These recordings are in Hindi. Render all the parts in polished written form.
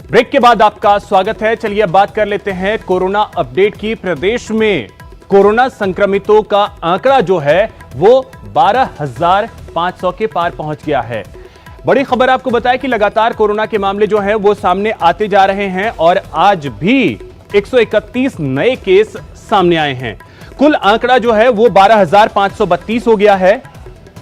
ब्रेक के बाद आपका स्वागत है। चलिए अब बात कर लेते हैं कोरोना अपडेट की। प्रदेश में कोरोना संक्रमितों का आंकड़ा जो है वो 12,500 के पार पहुंच गया है। बड़ी खबर आपको बताएं कि लगातार कोरोना के मामले जो हैं वो सामने आते जा रहे हैं और आज भी 131 नए केस सामने आए हैं। कुल आंकड़ा जो है वो 12,532 हो गया है।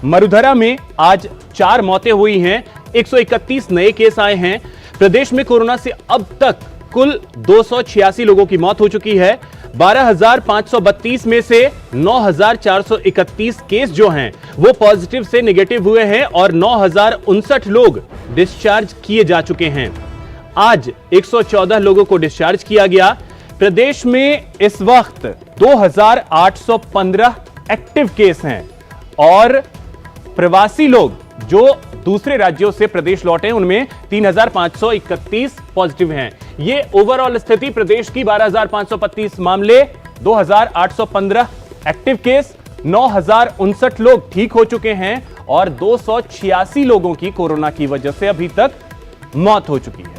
मरुधरा में आज 4 मौतें हुई हैं, 131 नए केस आए हैं। प्रदेश में कोरोना से अब तक कुल 286 लोगों की मौत हो चुकी है। 12,532 में से 9,431 केस जो हैं वो पॉजिटिव से नेगेटिव हुए हैं और 9,059 लोग डिस्चार्ज किए जा चुके हैं। आज 114 लोगों को डिस्चार्ज किया गया। प्रदेश में इस वक्त 2,815 एक्टिव केस हैं और प्रवासी लोग जो दूसरे राज्यों से प्रदेश लौटे हैं उनमें 3,531 पॉजिटिव हैं। ये ओवरऑल स्थिति प्रदेश की 12,532 मामले, 2,815 एक्टिव केस, 9,059 लोग ठीक हो चुके हैं और 286 लोगों की कोरोना की वजह से अभी तक मौत हो चुकी है।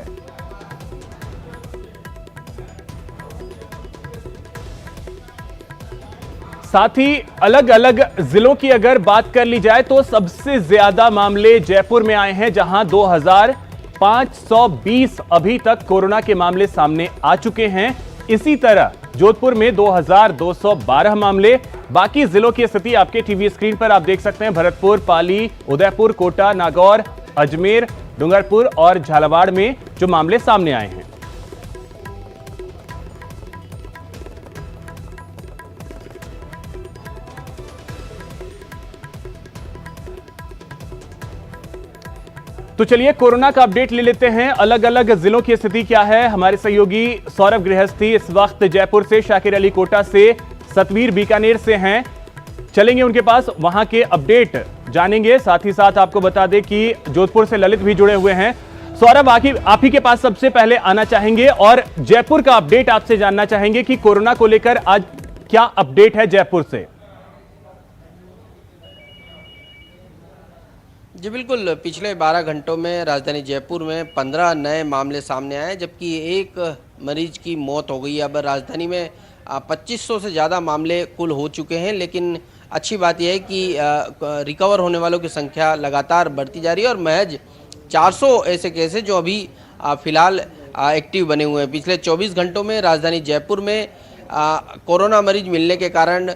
साथ ही अलग अलग जिलों की अगर बात कर ली जाए तो सबसे ज्यादा मामले जयपुर में आए हैं, जहां 2,520 अभी तक कोरोना के मामले सामने आ चुके हैं। इसी तरह जोधपुर में 2,212 मामले। बाकी जिलों की स्थिति आपके टीवी स्क्रीन पर आप देख सकते हैं। भरतपुर, पाली, उदयपुर, कोटा, नागौर, अजमेर, डूंगरपुर और झालावाड़ में जो मामले सामने आए हैं। तो चलिए कोरोना का अपडेट ले लेते हैं। अलग अलग जिलों की स्थिति क्या है, हमारे सहयोगी सौरभ गृहस्थी इस वक्त जयपुर से, शाकिर अली कोटा से, सतवीर बीकानेर से हैं। चलेंगे उनके पास, वहां के अपडेट जानेंगे। साथ ही साथ आपको बता दें कि जोधपुर से ललित भी जुड़े हुए हैं। सौरभ, आप ही के पास सबसे पहले आना चाहेंगे और जयपुर का अपडेट आपसे जानना चाहेंगे कि कोरोना को लेकर आज क्या अपडेट है जयपुर से। जी बिल्कुल, पिछले 12 घंटों में राजधानी जयपुर में 15 नए मामले सामने आए, जबकि एक मरीज की मौत हो गई। अब राजधानी में 2500 से ज़्यादा मामले कुल हो चुके हैं, लेकिन अच्छी बात यह है कि रिकवर होने वालों की संख्या लगातार बढ़ती जा रही है और महज 400 ऐसे केस हैं जो अभी फ़िलहाल एक्टिव बने हुए हैं। पिछले 24 घंटों में राजधानी जयपुर में कोरोना मरीज मिलने के कारण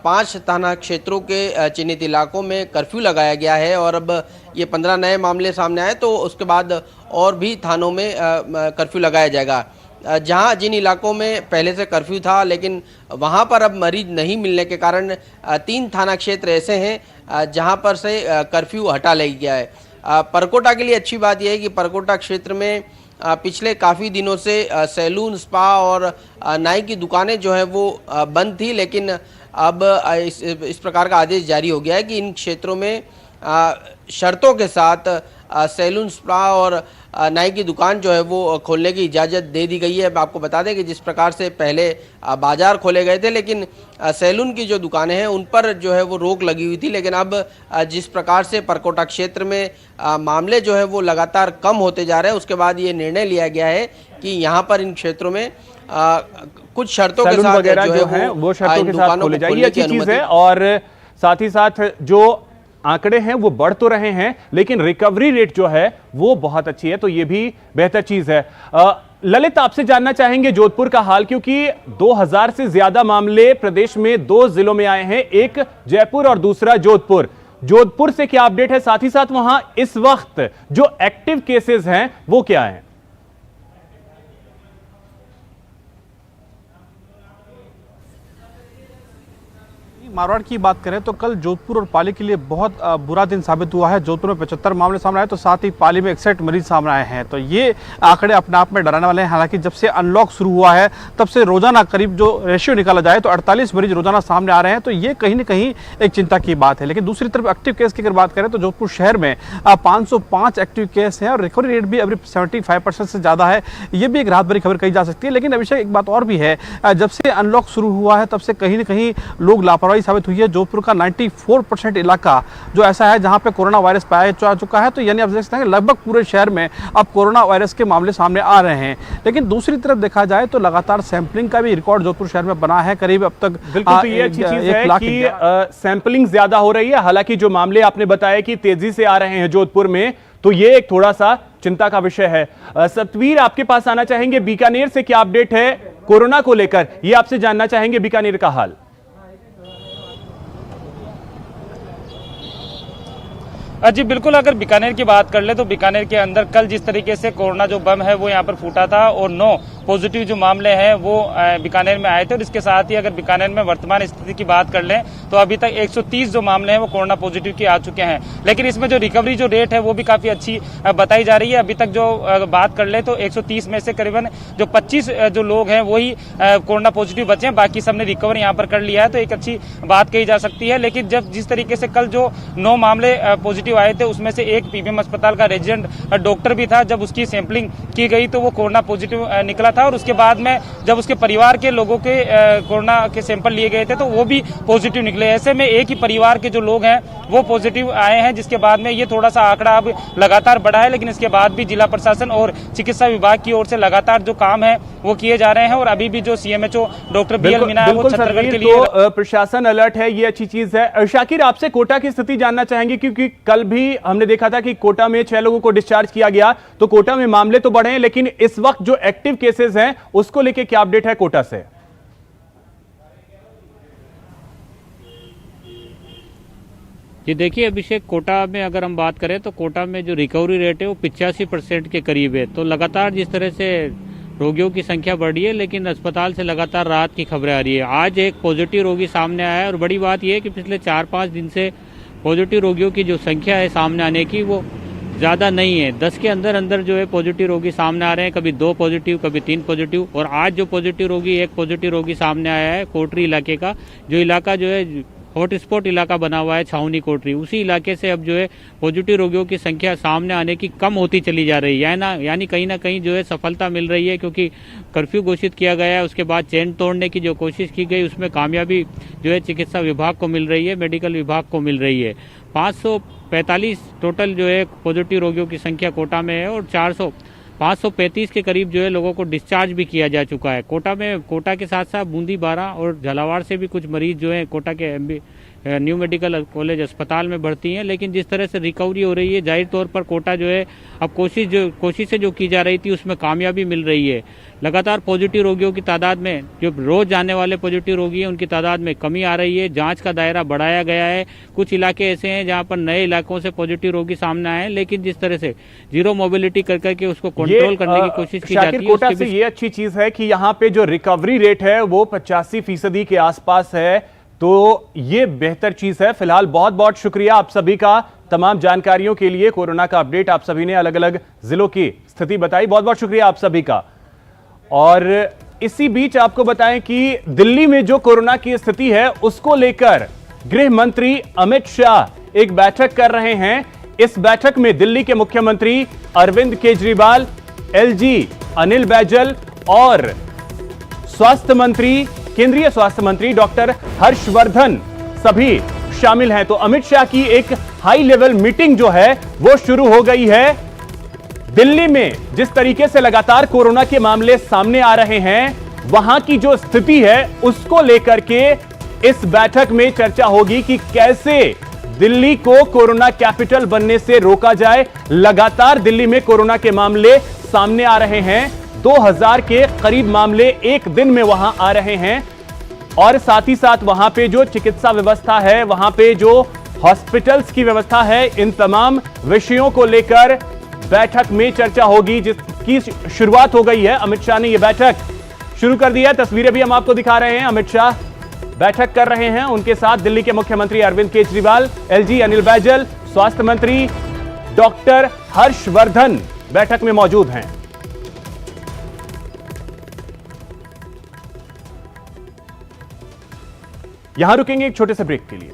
5 थाना क्षेत्रों के चिन्हित इलाकों में कर्फ्यू लगाया गया है और अब ये 15 नए मामले सामने आए तो उसके बाद और भी थानों में कर्फ्यू लगाया जाएगा। जहां जिन इलाकों में पहले से कर्फ्यू था लेकिन वहां पर अब मरीज नहीं मिलने के कारण 3 थाना क्षेत्र ऐसे हैं जहां पर से कर्फ्यू हटा लिया गया है। परकोटा के लिए अच्छी बात यह है कि परकोटा क्षेत्र में पिछले काफ़ी दिनों से सैलून, स्पा और नाई की दुकानें जो हैं वो बंद थी, लेकिन अब इस प्रकार का आदेश जारी हो गया है कि इन क्षेत्रों में शर्तों के साथ सैलून, स्पा और नाई की दुकान जो है वो खोलने की इजाज़त दे दी गई है। अब आपको बता दें कि जिस प्रकार से पहले बाज़ार खोले गए थे लेकिन सैलून की जो दुकानें हैं उन पर जो है वो रोक लगी हुई थी, लेकिन अब जिस प्रकार से परकोटा क्षेत्र में मामले जो है वो लगातार कम होते जा रहे हैं, उसके बाद ये निर्णय लिया गया है कि यहाँ पर इन क्षेत्रों में कुछ शर्तों के साथ वगैरह जो है वो शर्तों के साथ खोले जाएंगे। ये अच्छी चीज है और साथ ही साथ जो आंकड़े हैं वो बढ़ तो रहे हैं लेकिन रिकवरी रेट जो है वो बहुत अच्छी है, तो ये भी बेहतर चीज है। ललित, आपसे जानना चाहेंगे जोधपुर का हाल, क्योंकि 2000 से ज्यादा मामले प्रदेश में 2 जिलों में आए हैं, एक जयपुर और दूसरा जोधपुर। जोधपुर से क्या अपडेट है, साथ ही साथ वहां इस वक्त जो एक्टिव केसेस हैं वो क्या है? मारवाड़ की बात करें तो कल जोधपुर और पाली के लिए बहुत बुरा दिन साबित हुआ है। जोधपुर में 75 मामले सामने आए तो साथ ही पाली में 61 मरीज सामने आए हैं, तो ये आंकड़े अपने आप में डराने वाले हैं। हालांकि जब से अनलॉक शुरू हुआ है तब से रोजाना करीब जो रेशियो निकाला जाए तो 48 मरीज रोजाना सामने आ रहे हैं, तो ये कहीं ना कहीं एक चिंता की बात है। लेकिन दूसरी तरफ एक्टिव केस की अगर बात करें तो जोधपुर शहर में 505 एक्टिव केस हैं और रिकवरी रेट भी अभी 75% से ज़्यादा है। ये भी एक राहत भरी खबर कही जा सकती है। लेकिन अभिषेक, एक बात और भी है, जब से अनलॉक शुरू हुआ है तब से कहीं ना कहीं लोग लापरवाही साबित हुई है। जोधपुर का 94% इलाका जो ऐसा है जहां पे कोरोना वायरस पाया जा चुका है। तो यानी आप देख सकते हैं कि लगभग पूरे शहर में अब कोरोना वायरस के मामले सामने आ रहे हैं। लेकिन दूसरी तरफ देखा जाए तो लगातार सैंपलिंग का भी रिकॉर्ड जोधपुर शहर में बना है। करीब अब तक बिल्कुल, तो ये अच्छी चीज है कि सैंपलिंग ज्यादा हो रही है। हालांकि जो मामले आपने बताया कि तेजी से आ रहे हैं जोधपुर में, तो ये एक थोड़ा सा चिंता का विषय है। सतवीर, आपके पास आना चाहेंगे, बीकानेर से क्या अपडेट है कोरोना को लेकर, ये आपसे जानना चाहेंगे बीकानेर का हाल। जी बिल्कुल, अगर बीकानेर की बात कर ले तो बीकानेर के अंदर कल जिस तरीके से कोरोना जो बम है वो यहाँ पर फूटा था और 9 पॉजिटिव जो मामले हैं वो बीकानेर में आए थे। और इसके साथ ही अगर बीकानेर में वर्तमान स्थिति की बात कर लें तो अभी तक 130 जो मामले हैं वो कोरोना पॉजिटिव के आ चुके हैं। लेकिन इसमें जो रिकवरी जो रेट है वो भी काफी अच्छी बताई जा रही है। अभी तक जो बात कर ले तो 130 में से करीबन जो 25 जो लोग हैं वही कोरोना पॉजिटिव बचे हैं, बाकी सबने रिकवर यहाँ पर कर लिया है। तो एक अच्छी बात कही जा सकती है। लेकिन जब जिस तरीके से कल जो 9 मामले पॉजिटिव आए थे उसमें से एक पीबीएम अस्पताल का रेजिडेंट डॉक्टर भी था। जब उसकी सैंपलिंग की गई तो वो कोरोना पॉजिटिव निकला था और उसके बाद में जब उसके परिवार के लोगों के कोरोना के सैंपल लिए गए थे तो वो भी पॉजिटिव निकले। ऐसे में एक ही परिवार के जो लोग हैं वो पॉजिटिव आए हैं, जिसके बाद में ये थोड़ा सा आंकड़ा अब लगातार बढ़ा है। लेकिन इसके बाद भी जिला प्रशासन और चिकित्सा विभाग की ओर से लगातार जो काम है वो किए जा रहे हैं और अभी भी जो सीएमएचओ डॉक्टर बीएल मीना है वो छत्तीसगढ़ के लिए तो प्रशासन अलर्ट है, ये अच्छी चीज है। शाकिर, आपसे कोटा की स्थिति जानना चाहेंगे, क्योंकि कल भी हमने देखा था कि कोटा में 6 लोगों को डिस्चार्ज किया गया। तो कोटा में मामले तो बढ़े हैं, लेकिन इस वक्त जो एक्टिव केसेस हैं उसको लेके क्या अपडेट है कोटा से? जी देखिए अभिषेक, कोटा में अगर हम बात करें तो कोटा में जो रिकवरी रेट है वो 85% के करीब है। तो लगातार जिस तरह से रोगियों की संख्या बढ़ रही है, लेकिन अस्पताल से लगातार राहत की खबरें आ रही है। आज एक पॉजिटिव रोगी सामने आया है और बड़ी बात यह है कि पिछले 4-5 दिन से पॉजिटिव रोगियों की जो संख्या है सामने आने की वो ज़्यादा नहीं है। 10 के अंदर अंदर जो है पॉजिटिव रोगी सामने आ रहे हैं, कभी 2 पॉजिटिव, कभी 3 पॉजिटिव। और आज जो पॉजिटिव रोगी, एक पॉजिटिव रोगी सामने आया है कोटरी इलाके का, जो इलाका जो है हॉटस्पॉट इलाका बना हुआ है छावनी कोटरी, उसी इलाके से अब जो है पॉजिटिव रोगियों की संख्या सामने आने की कम होती चली जा रही है ना। यानी कहीं ना कहीं जो है सफलता मिल रही है, क्योंकि कर्फ्यू घोषित किया गया है। उसके बाद चेन तोड़ने की जो कोशिश की गई उसमें कामयाबी जो है चिकित्सा विभाग को मिल रही है, मेडिकल विभाग को मिल रही है। 545 टोटल जो है पॉजिटिव रोगियों की संख्या कोटा में है और 535 के करीब जो है लोगों को डिस्चार्ज भी किया जा चुका है। कोटा के साथ साथ बूंदी, बारा और झालावाड़ से भी कुछ मरीज जो है कोटा के न्यू मेडिकल कॉलेज अस्पताल में भर्ती हैं। लेकिन जिस तरह से रिकवरी हो रही है, जाहिर तौर पर कोटा जो है अब कोशिशें जो की जा रही थी उसमें कामयाबी मिल रही है। लगातार पॉजिटिव रोगियों की तादाद में, जो रोज आने वाले पॉजिटिव रोगी हैं उनकी तादाद में कमी आ रही है। जांच का दायरा बढ़ाया गया है। कुछ इलाके ऐसे हैं जहां पर नए इलाकों से पॉजिटिव रोगी सामने आए हैं, लेकिन जिस तरह से जीरो मोबिलिटी कर करके उसको कंट्रोल करने की कोशिश की जाती है। कोटा से ये अच्छी चीज है कि यहाँ पे जो रिकवरी रेट है वो 85% के आसपास है, तो ये बेहतर चीज है। फिलहाल बहुत बहुत शुक्रिया आप सभी का तमाम जानकारियों के लिए। कोरोना का अपडेट आप सभी ने अलग अलग जिलों की स्थिति बताई, बहुत बहुत शुक्रिया आप सभी का। और इसी बीच आपको बताएं कि दिल्ली में जो कोरोना की स्थिति है उसको लेकर गृह मंत्री अमित शाह एक बैठक कर रहे हैं। इस बैठक में दिल्ली के मुख्यमंत्री अरविंद केजरीवाल, एलजी अनिल बैजल और केंद्रीय स्वास्थ्य मंत्री डॉक्टर हर्षवर्धन सभी शामिल हैं। तो अमित शाह की एक हाई लेवल मीटिंग जो है वो शुरू हो गई है। दिल्ली में जिस तरीके से लगातार कोरोना के मामले सामने आ रहे हैं, वहां की जो स्थिति है उसको लेकर के इस बैठक में चर्चा होगी कि कैसे दिल्ली को कोरोना कैपिटल बनने से रोका जाए। लगातार दिल्ली में कोरोना के मामले सामने आ रहे हैं, 2000 के करीब मामले एक दिन में वहां आ रहे हैं। और साथ ही साथ वहां पे जो चिकित्सा व्यवस्था है, वहां पे जो हॉस्पिटल्स की व्यवस्था है, इन तमाम विषयों को लेकर बैठक में चर्चा होगी, जिसकी शुरुआत हो गई है। अमित शाह ने यह बैठक शुरू कर दी है। तस्वीरें भी हम आपको दिखा रहे हैं। अमित शाह बैठक कर रहे हैं, उनके साथ दिल्ली के मुख्यमंत्री अरविंद केजरीवाल, एलजी अनिल बैजल, स्वास्थ्य मंत्री डॉक्टर हर्षवर्धन बैठक में मौजूद हैं। यहां रुकेंगे एक छोटे से ब्रेक के लिए।